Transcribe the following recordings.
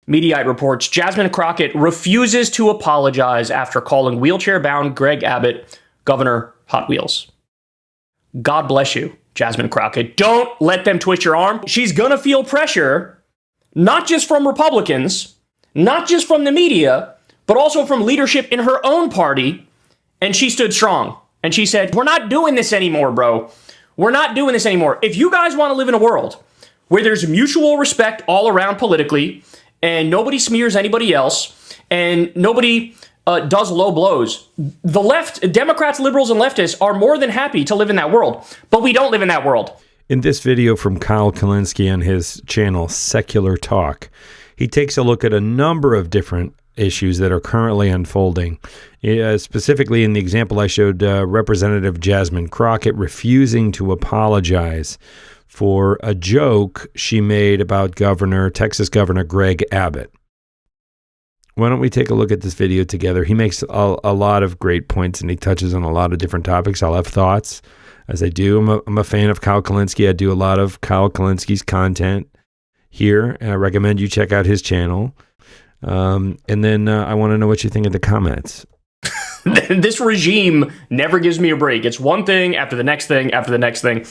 Mediaite reports Jasmine Crockett refuses to apologize after calling wheelchair-bound Greg Abbott Governor Hot Wheels. God bless you, Jasmine Crockett. Don't let them twist your arm. She's gonna feel pressure, not just from Republicans, not just from the media, but also from leadership in her own party. And she stood strong. And she said, we're not doing this anymore, bro. We're not doing this anymore. If you guys want to live in a world where there's mutual respect all around politically, and nobody smears anybody else, and nobody does low blows, the left, Democrats, liberals, and leftists are more than happy to live in that world. But we don't live in that world. In this video from Kyle Kulinski on his channel, Secular Talk, he takes a look at a number of different issues that are currently unfolding. Specifically in the example I showed, Representative Jasmine Crockett refusing to apologize for a joke she made about Texas Governor Greg Abbott. Why don't we take a look at this video together? He makes a lot of great points, and he touches on a lot of different topics. I'll have thoughts, as I do. I'm a fan of Kyle Kulinski. I do a lot of Kyle Kulinski's content here, and I recommend you check out his channel. And then I want to know what you think in the comments. This regime never gives me a break. It's one thing after the next thing after the next thing.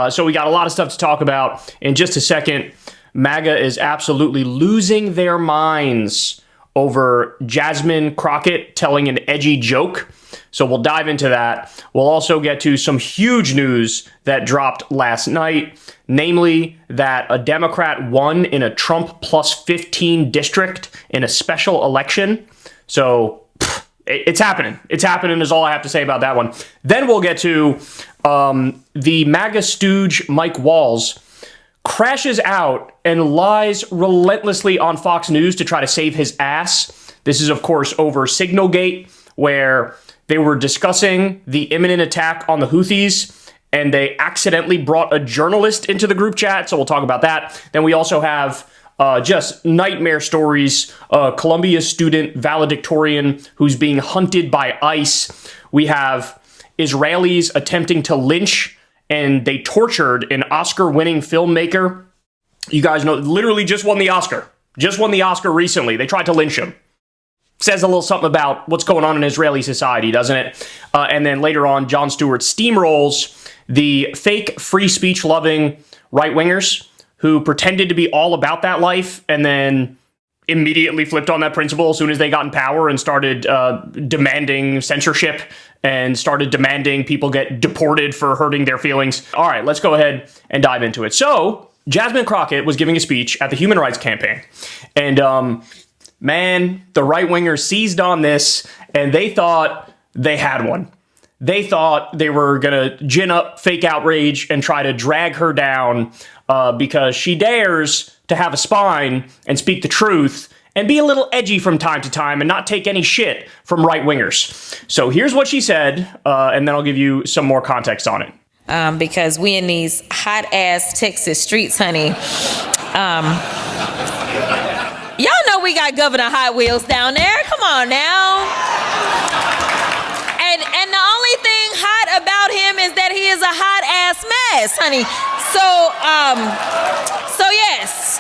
So we got a lot of stuff to talk about. In just a second, MAGA is absolutely losing their minds over Jasmine Crockett telling an edgy joke. So we'll dive into that. We'll also get to some huge news that dropped last night, namely that a Democrat won in a Trump plus 15 district in a special election. So it's happening. It's happening is all I have to say about that one. Then we'll get to the MAGA stooge Mike Walls crashes out and lies relentlessly on Fox News to try to save his ass. This is, of course, over Signalgate, where they were discussing the imminent attack on the Houthis, and they accidentally brought a journalist into the group chat, so we'll talk about that. Then we also have just nightmare stories. Columbia student valedictorian who's being hunted by ICE. We have Israelis attempting to lynch, and they tortured an Oscar-winning filmmaker. You guys know, literally just won the Oscar. Just won the Oscar recently. They tried to lynch him. Says a little something about what's going on in Israeli society, doesn't it? And then later on, Jon Stewart steamrolls the fake free speech loving right-wingers who pretended to be all about that life and then immediately flipped on that principle as soon as they got in power and started demanding censorship and started demanding people get deported for hurting their feelings. All right, let's go ahead and dive into it. So Jasmine Crockett was giving a speech at the Human Rights Campaign, and man, the right-wingers seized on this, and they thought they had one. They thought they were going to gin up fake outrage and try to drag her down because she dares to have a spine and speak the truth and be a little edgy from time to time and not take any shit from right-wingers. So here's what she said, and then I'll give you some more context on it. Because we in these hot-ass Texas streets, honey. Y'all know we got Governor Hot Wheels down there. Come on now. And the only thing hot about him is that he is a hot-ass mess, honey. So yes.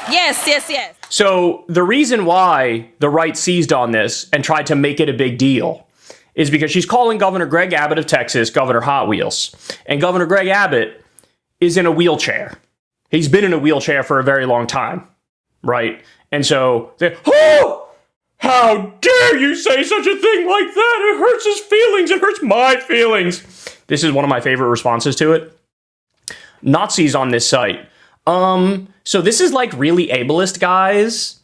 So the reason why the right seized on this and tried to make it a big deal is because she's calling Governor Greg Abbott of Texas Governor Hot Wheels. And Governor Greg Abbott is in a wheelchair. He's been in a wheelchair for a very long time, right? And so they, oh, how dare you say such a thing like that? It hurts his feelings. It hurts my feelings. This is one of my favorite responses to it. Nazis on this site. So this is like really ableist, guys.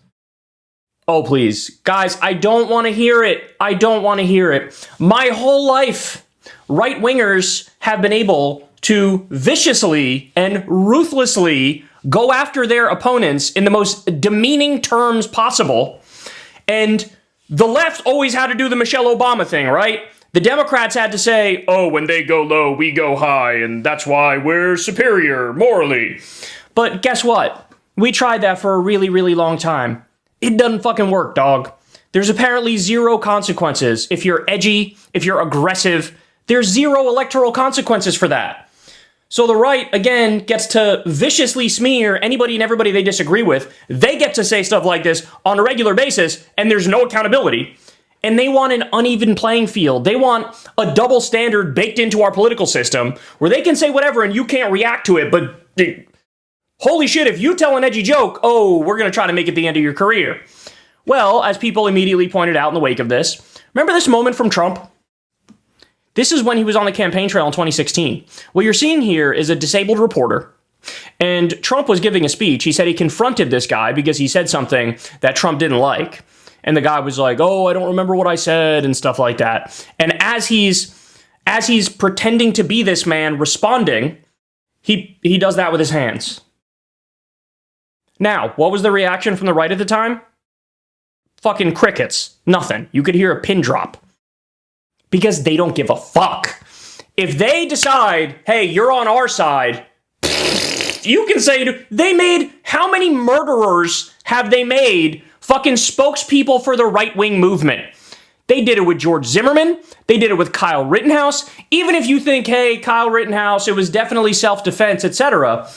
Oh, please. Guys, I don't want to hear it. I don't want to hear it. My whole life, right-wingers have been able to viciously and ruthlessly go after their opponents in the most demeaning terms possible. And the left always had to do the Michelle Obama thing, right? The Democrats had to say, oh, when they go low, we go high, and that's why we're superior morally. But guess what? We tried that for a really, really long time. It doesn't fucking work, dog. There's apparently zero consequences. If you're edgy, if you're aggressive, there's zero electoral consequences for that. So the right, again, gets to viciously smear anybody and everybody they disagree with. They get to say stuff like this on a regular basis, and there's no accountability. And they want an uneven playing field. They want a double standard baked into our political system where they can say whatever and you can't react to it. But holy shit, if you tell an edgy joke, oh, we're going to try to make it the end of your career. Well, as people immediately pointed out in the wake of this, remember this moment from Trump? This is when he was on the campaign trail in 2016. What you're seeing here is a disabled reporter, and Trump was giving a speech. He said he confronted this guy because he said something that Trump didn't like. And the guy was like, oh, I don't remember what I said and stuff like that. And as he's pretending to be this man responding, he does that with his hands. Now, what was the reaction from the right at the time? Fucking crickets. Nothing. You could hear a pin drop. Because they don't give a fuck. If they decide, hey, you're on our side, you can say, they made, how many murderers have they made fucking spokespeople for the right-wing movement? They did it with George Zimmerman. They did it with Kyle Rittenhouse. Even if you think, hey, Kyle Rittenhouse, it was definitely self-defense, etc.,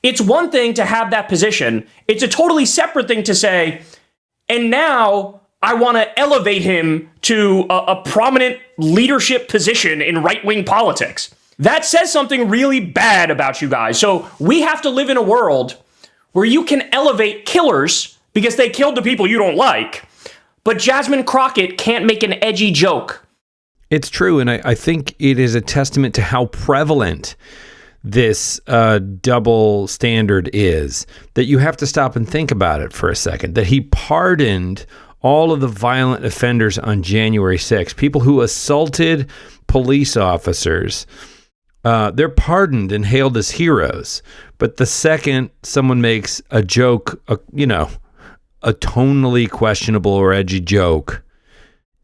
it's one thing to have that position. It's a totally separate thing to say, and now I want to elevate him to a prominent leadership position in right-wing politics. That says something really bad about you guys. So we have to live in a world where you can elevate killers because they killed the people you don't like, but Jasmine Crockett can't make an edgy joke. It's true, and I think it is a testament to how prevalent this double standard is, that you have to stop and think about it for a second, that he pardoned all of the violent offenders on January 6th, people who assaulted police officers, they're pardoned and hailed as heroes. But the second someone makes a joke, a tonally questionable or edgy joke,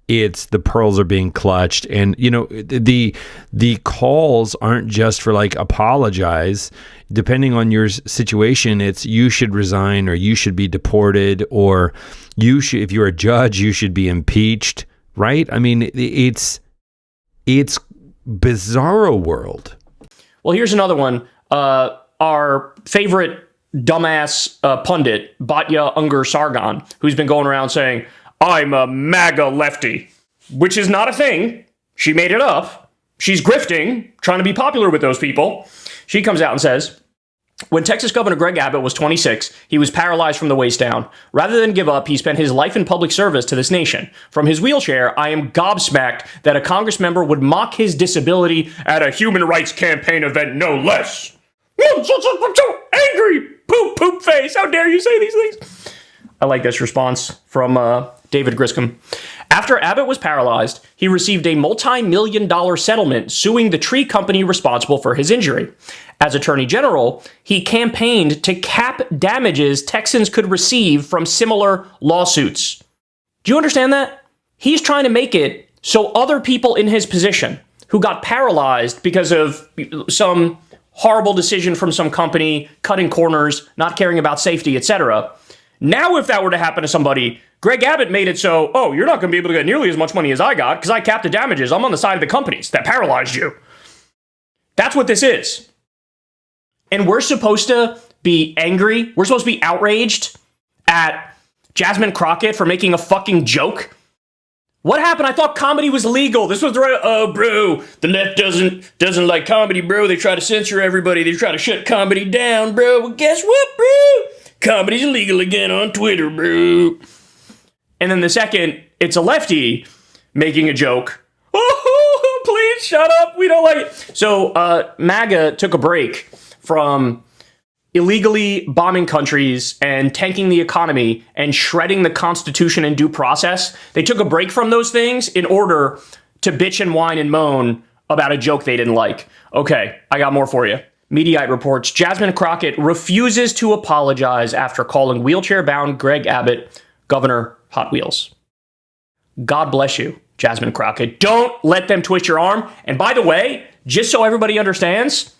it's the pearls are being clutched. And, the calls aren't just for like apologize. Depending on your situation, it's you should resign or you should be deported or you should, if you're a judge, you should be impeached, right? I mean, it's bizarro world. Well, here's another one. Our favorite dumbass pundit, Batya Ungar Sargon, who's been going around saying, I'm a MAGA lefty, which is not a thing. She made it up. She's grifting, trying to be popular with those people. She comes out and says, when Texas Governor Greg Abbott was 26, he was paralyzed from the waist down. Rather than give up, he spent his life in public service to this nation. From his wheelchair, I am gobsmacked that a Congress member would mock his disability at a human rights campaign event, no less. I'm so angry. Poop face. How dare you say these things? I like this response from David Griscom. After Abbott was paralyzed, he received a multi-million-dollar settlement suing the tree company responsible for his injury. As Attorney General, he campaigned to cap damages Texans could receive from similar lawsuits. Do you understand that? He's trying to make it so other people in his position who got paralyzed because of some horrible decision from some company, cutting corners, not caring about safety, etc. Now, if that were to happen to somebody, Greg Abbott made it so, oh, you're not going to be able to get nearly as much money as I got because I capped the damages. I'm on the side of the companies that paralyzed you. That's what this is. And we're supposed to be angry. We're supposed to be outraged at Jasmine Crockett for making a fucking joke. What happened? I thought comedy was legal. This was the right. Oh, bro, the left doesn't like comedy, bro. They try to censor everybody. They try to shut comedy down, bro. Well, guess what, bro? Comedy's illegal again on Twitter, bro. And then the second, it's a lefty making a joke. Oh, please shut up. We don't like it. So MAGA took a break from illegally bombing countries and tanking the economy and shredding the Constitution and due process. They took a break from those things in order to bitch and whine and moan about a joke they didn't like. Okay, I got more for you. Mediaite reports Jasmine Crockett refuses to apologize after calling wheelchair-bound Greg Abbott Governor Hot Wheels. God bless you, Jasmine Crockett. Don't let them twist your arm. And by the way, just so everybody understands,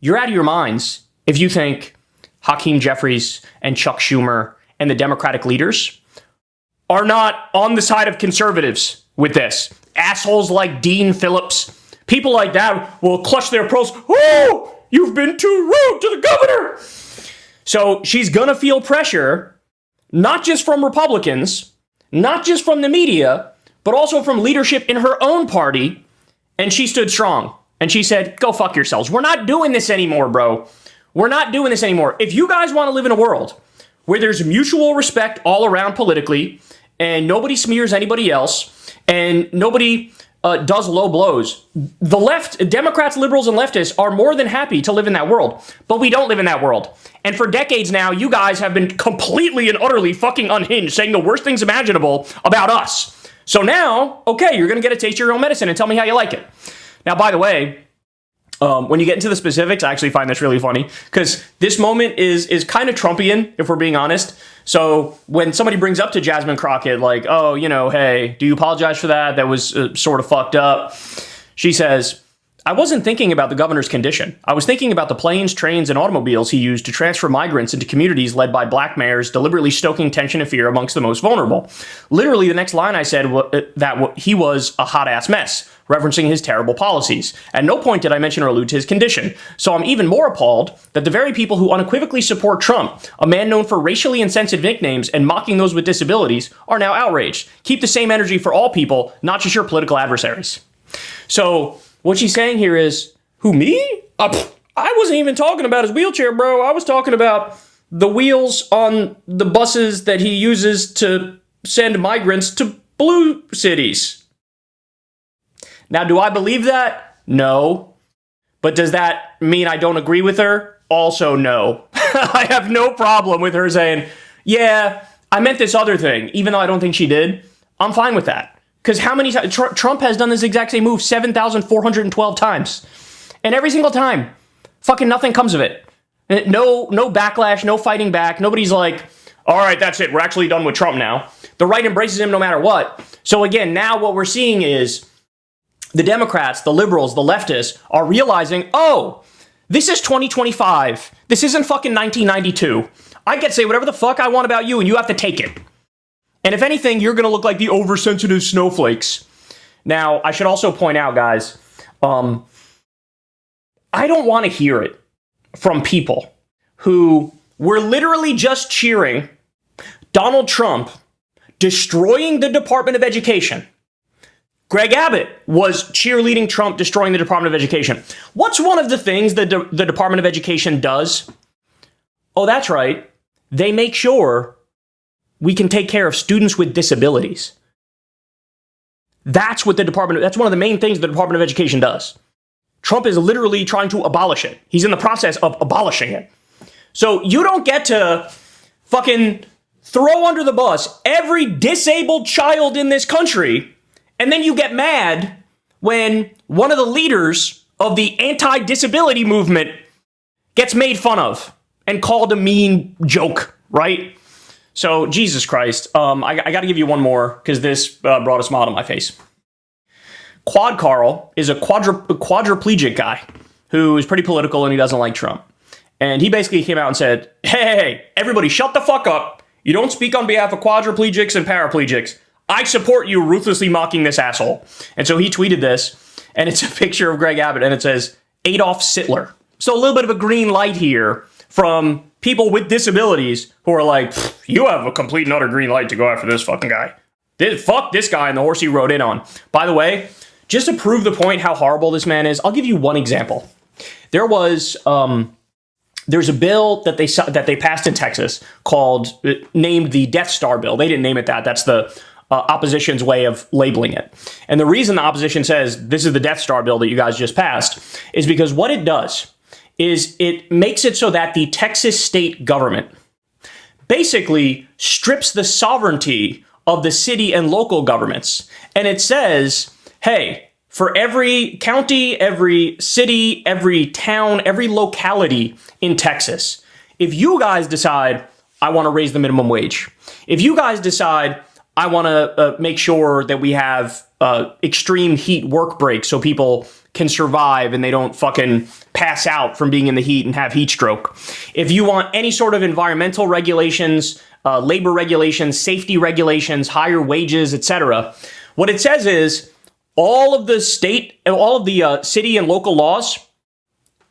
you're out of your minds if you think Hakeem Jeffries and Chuck Schumer and the Democratic leaders are not on the side of conservatives with this. Assholes like Dean Phillips, people like that will clutch their pearls. Oh, you've been too rude to the governor. So she's going to feel pressure, not just from Republicans, not just from the media, but also from leadership in her own party. And she stood strong. And she said, go fuck yourselves. We're not doing this anymore, bro. We're not doing this anymore. If you guys want to live in a world where there's mutual respect all around politically, and nobody smears anybody else, and nobody does low blows, the left, Democrats, liberals, and leftists are more than happy to live in that world. But we don't live in that world. And for decades now, you guys have been completely and utterly fucking unhinged, saying the worst things imaginable about us. So now, okay, you're going to get a taste of your own medicine and tell me how you like it. Now, by the way, when you get into the specifics, I actually find this really funny because this moment is kind of Trumpian, if we're being honest. So when somebody brings up to Jasmine Crockett, like, oh, you know, hey, do you apologize for that? That was sort of fucked up. She says, I wasn't thinking about the governor's condition. I was thinking about the planes, trains, and automobiles he used to transfer migrants into communities led by black mayors, deliberately stoking tension and fear amongst the most vulnerable. Literally, the next line I said that he was a hot-ass mess, referencing his terrible policies. At no point did I mention or allude to his condition. So I'm even more appalled that the very people who unequivocally support Trump, a man known for racially insensitive nicknames and mocking those with disabilities, are now outraged. Keep the same energy for all people, not just your political adversaries. So what she's saying here is, who, me? I wasn't even talking about his wheelchair, bro. I was talking about the wheels on the buses that he uses to send migrants to blue cities. Now, do I believe that? No. But does that mean I don't agree with her? Also, no. I have no problem with her saying, yeah, I meant this other thing, even though I don't think she did. I'm fine with that. Because how many times? Trump has done this exact same move 7,412 times. And every single time, fucking nothing comes of it. No backlash, no fighting back. Nobody's like, all right, that's it. We're actually done with Trump now. The right embraces him no matter what. So again, now what we're seeing is the Democrats, the liberals, the leftists are realizing, oh, this is 2025. This isn't fucking 1992. I get to say whatever the fuck I want about you, and you have to take it. And if anything, you're going to look like the oversensitive snowflakes. Now, I should also point out, guys, I don't want to hear it from people who were literally just cheering Donald Trump destroying the Department of Education. Greg Abbott was cheerleading Trump destroying the Department of Education. What's one of the things that the Department of Education does? Oh, that's right. They make sure we can take care of students with disabilities. That's what that's one of the main things the Department of Education does. Trump is literally trying to abolish it. He's in the process of abolishing it. So you don't get to fucking throw under the bus every disabled child in this country, and then you get mad when one of the leaders of the anti-disability movement gets made fun of and called a mean joke, right? So, Jesus Christ, I got to give you one more because this brought a smile to my face. Quad Carl is a quadriplegic guy who is pretty political and he doesn't like Trump. And he basically came out and said, hey, everybody shut the fuck up. You don't speak on behalf of quadriplegics and paraplegics. I support you ruthlessly mocking this asshole. And so he tweeted this, and it's a picture of Greg Abbott, and it says, Adolf Sittler. So a little bit of a green light here from people with disabilities who are like, you have a complete and utter green light to go after this fucking guy. Fuck this guy and the horse he rode in on. By the way, just to prove the point how horrible this man is, I'll give you one example. There's a bill that they passed in Texas named the Death Star bill. They didn't name it that. That's the opposition's way of labeling it. And the reason the opposition says this is the Death Star bill that you guys just passed is because what it does is it makes it so that the Texas state government basically strips the sovereignty of the city and local governments. And it says, hey, for every county, every city, every town, every locality in Texas, if you guys decide, I want to raise the minimum wage, if you guys decide, I want to make sure that we have extreme heat work breaks so people can survive and they don't fucking pass out from being in the heat and have heat stroke. If you want any sort of environmental regulations, labor regulations, safety regulations, higher wages, etc., what it says is all of the city and local laws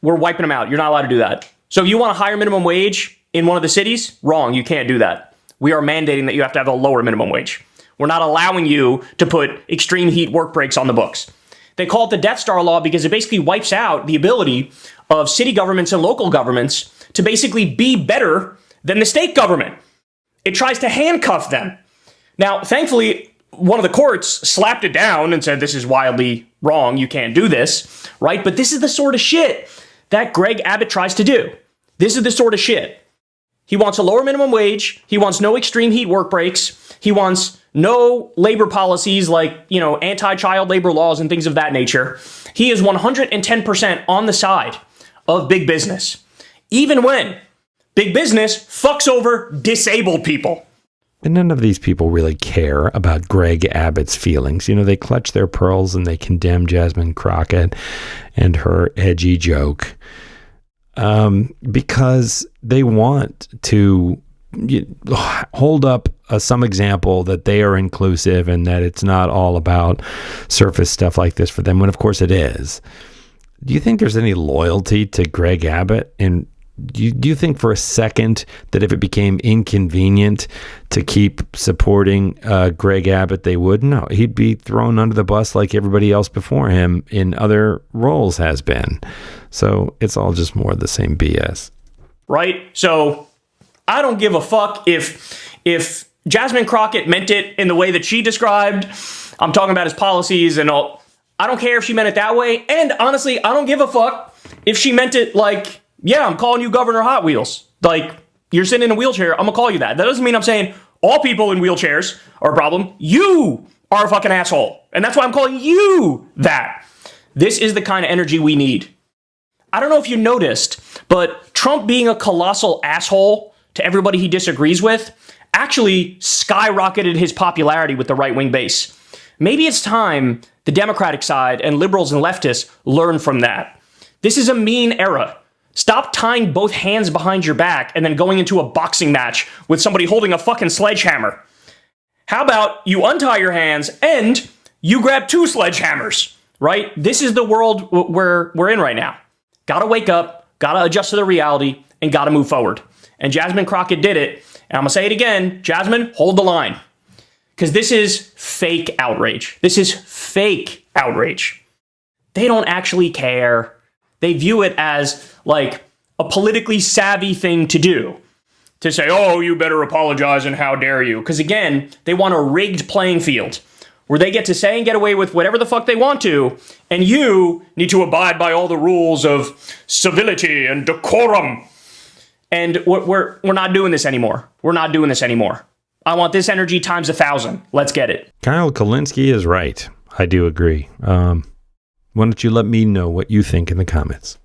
we're wiping them out. You're not allowed to do that. So if you want a higher minimum wage in one of the cities, wrong. You can't do that. We are mandating that you have to have a lower minimum wage. We're not allowing you to put extreme heat work breaks on the books. They call it the Death Star law because it basically wipes out the ability of city governments and local governments to basically be better than the state government. It tries to handcuff them. Now, thankfully, one of the courts slapped it down and said, this is wildly wrong. You can't do this, right? But this is the sort of shit that Greg Abbott tries to do. This is the sort of shit. He wants a lower minimum wage. He wants no extreme heat work breaks. He wants no labor policies like, anti-child labor laws and things of that nature. He is 110% on the side of big business, even when big business fucks over disabled people. And none of these people really care about Greg Abbott's feelings. They clutch their pearls and they condemn Jasmine Crockett and her edgy joke because they want to hold up some example that they are inclusive and that it's not all about surface stuff like this for them, when of course it is. Do you think there's any loyalty to Greg Abbott? And do you think for a second that if it became inconvenient to keep supporting Greg Abbott, they would? No, he'd be thrown under the bus like everybody else before him in other roles has been. So it's all just more of the same BS. Right? So I don't give a fuck if Jasmine Crockett meant it in the way that she described. I'm talking about his policies and all. I don't care if she meant it that way. And honestly, I don't give a fuck if she meant it like, yeah, I'm calling you Governor Hot Wheels. Like, you're sitting in a wheelchair, I'm gonna call you that. That doesn't mean I'm saying all people in wheelchairs are a problem. You are a fucking asshole. And that's why I'm calling you that. This is the kind of energy we need. I don't know if you noticed, but Trump being a colossal asshole to everybody he disagrees with actually skyrocketed his popularity with the right-wing base. Maybe it's time the Democratic side and liberals and leftists learn from that. This is a mean era. Stop tying both hands behind your back and then going into a boxing match with somebody holding a fucking sledgehammer. How about you untie your hands and you grab two sledgehammers, right? This is the world we're in right now. Gotta wake up, gotta adjust to the reality, and gotta move forward. And Jasmine Crockett did it. And I'm gonna say it again, Jasmine, hold the line. Because this is fake outrage. This is fake outrage. They don't actually care. They view it as like a politically savvy thing to do. To say, oh, you better apologize and how dare you. Because again, they want a rigged playing field where they get to say and get away with whatever the fuck they want to, and you need to abide by all the rules of civility and decorum. And we're not doing this anymore. We're not doing this anymore. I want this energy times 1,000. Let's get it. Kyle Kulinski is right. I do agree. Why don't you let me know what you think in the comments?